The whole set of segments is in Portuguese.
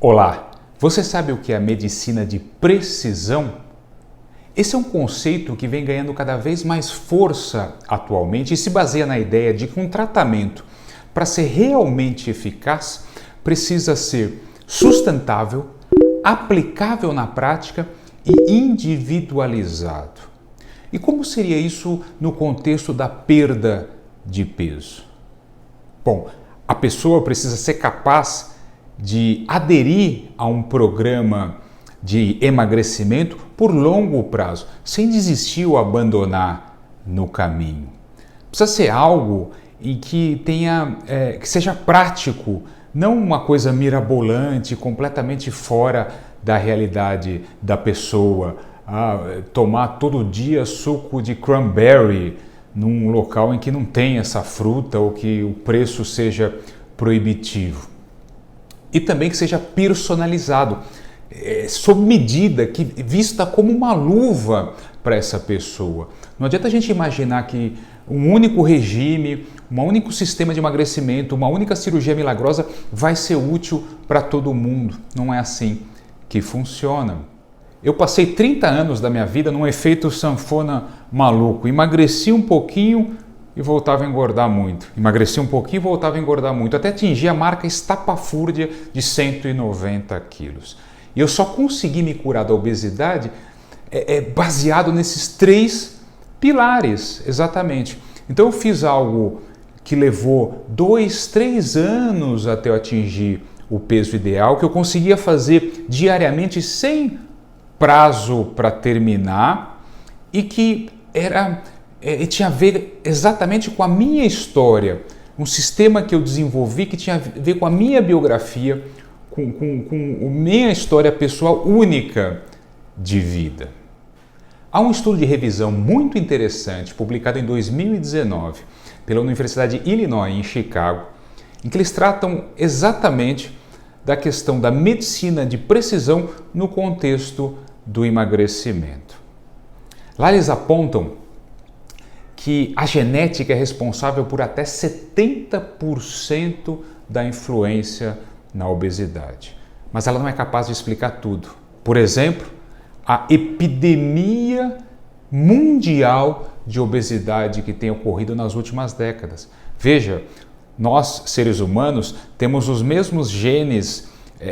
Olá, você sabe o que é a medicina de precisão? Esse é um conceito que vem ganhando cada vez mais força atualmente e se baseia na ideia de que um tratamento, para ser realmente eficaz, precisa ser sustentável, aplicável na prática e individualizado. E como seria isso no contexto da perda de peso? Bom, a pessoa precisa ser capaz de aderir a um programa de emagrecimento por longo prazo, sem desistir ou abandonar no caminho. Precisa ser algo em que que seja prático, não uma coisa mirabolante, completamente fora da realidade da pessoa. Tomar todo dia suco de cranberry num local em que não tem essa fruta ou que o preço seja proibitivo. E também que seja personalizado, sob medida, que vista como uma luva para essa pessoa. Não adianta a gente imaginar que um único regime, um único sistema de emagrecimento, uma única cirurgia milagrosa vai ser útil para todo mundo. Não é assim que funciona. Eu passei 30 anos da minha vida num efeito sanfona maluco. Emagreci um pouquinho e voltava a engordar muito. Emagreci um pouquinho e voltava a engordar muito, até atingir a marca estapafúrdia de 190 quilos. E eu só consegui me curar da obesidade baseado nesses 3 pilares, exatamente. Então eu fiz algo que levou 2, 3 anos até eu atingir o peso ideal, que eu conseguia fazer diariamente sem prazo para terminar e que tinha a ver exatamente com a minha história, um sistema que eu desenvolvi que tinha a ver com a minha biografia, com a minha história pessoal única de vida. Há um estudo de revisão muito interessante, publicado em 2019, pela Universidade de Illinois, em Chicago, em que eles tratam exatamente da questão da medicina de precisão no contexto do emagrecimento. Lá eles apontam que a genética é responsável por até 70% da influência na obesidade. Mas ela não é capaz de explicar tudo. Por exemplo, a epidemia mundial de obesidade que tem ocorrido nas últimas décadas. Veja, nós, seres humanos, temos os mesmos genes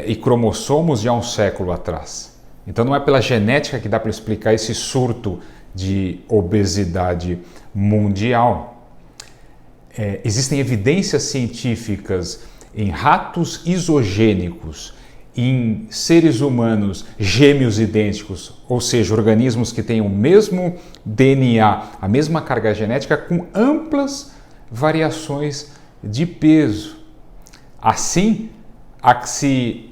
e cromossomos de há um século atrás. Então não é pela genética que dá para explicar esse surto de obesidade mundial. Existem evidências científicas em ratos isogênicos, em seres humanos gêmeos idênticos, ou seja, organismos que têm o mesmo DNA, a mesma carga genética, com amplas variações de peso. Assim, há que se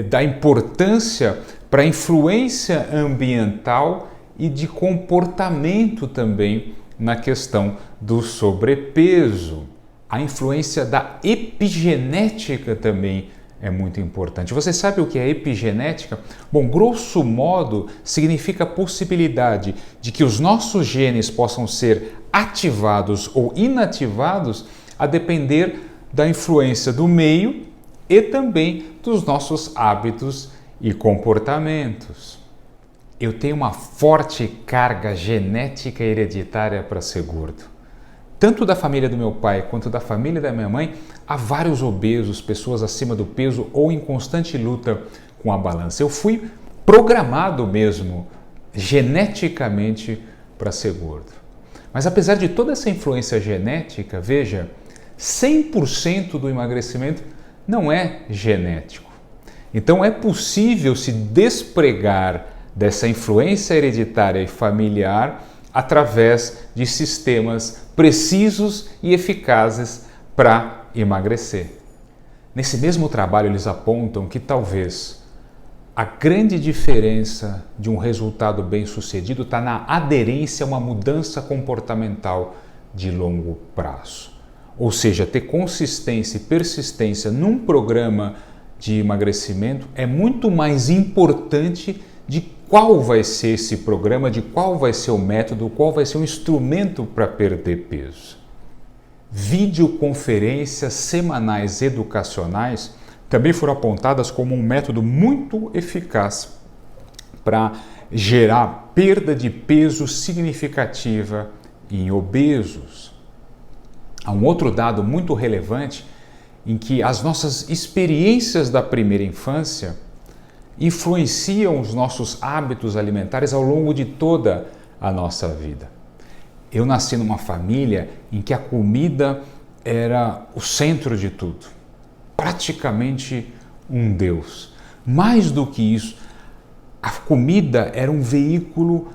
dá importância para a influência ambiental e de comportamento também na questão do sobrepeso. A influência da epigenética também é muito importante. Você sabe o que é epigenética? Bom, grosso modo, significa a possibilidade de que os nossos genes possam ser ativados ou inativados a depender da influência do meio e também dos nossos hábitos e comportamentos. Eu tenho uma forte carga genética hereditária para ser gordo. Tanto da família do meu pai quanto da família da minha mãe, há vários obesos, pessoas acima do peso ou em constante luta com a balança. Eu fui programado mesmo, geneticamente, para ser gordo. Mas apesar de toda essa influência genética, veja, 100% do emagrecimento não é genético. Então é possível se despregar dessa influência hereditária e familiar através de sistemas precisos e eficazes para emagrecer. Nesse mesmo trabalho eles apontam que talvez a grande diferença de um resultado bem-sucedido está na aderência a uma mudança comportamental de longo prazo. Ou seja, ter consistência e persistência num programa de emagrecimento é muito mais importante de qual vai ser esse programa, de qual vai ser o método, qual vai ser o instrumento para perder peso. Videoconferências semanais educacionais também foram apontadas como um método muito eficaz para gerar perda de peso significativa em obesos. Há um outro dado muito relevante em que as nossas experiências da primeira infância influenciam os nossos hábitos alimentares ao longo de toda a nossa vida. Eu nasci numa família em que a comida era o centro de tudo, praticamente um Deus. Mais do que isso, a comida era um veículo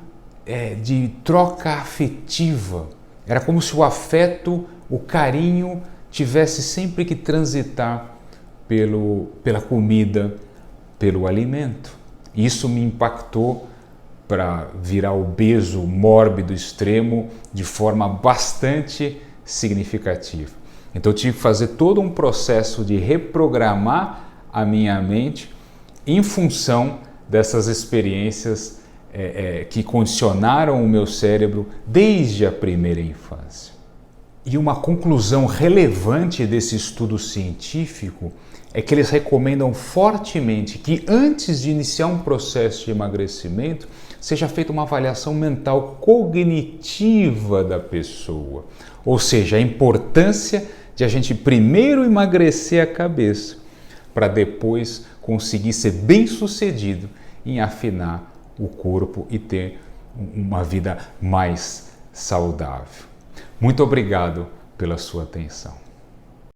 de troca afetiva. Era como se o afeto, o carinho tivesse sempre que transitar pela comida, pelo alimento. Isso me impactou para virar obeso, mórbido, extremo, de forma bastante significativa. Então eu tive que fazer todo um processo de reprogramar a minha mente em função dessas experiências que condicionaram o meu cérebro desde a primeira infância. E uma conclusão relevante desse estudo científico é que eles recomendam fortemente que antes de iniciar um processo de emagrecimento, seja feita uma avaliação mental cognitiva da pessoa. Ou seja, a importância de a gente primeiro emagrecer a cabeça, para depois conseguir ser bem-sucedido em afinar o corpo e ter uma vida mais saudável. Muito obrigado pela sua atenção.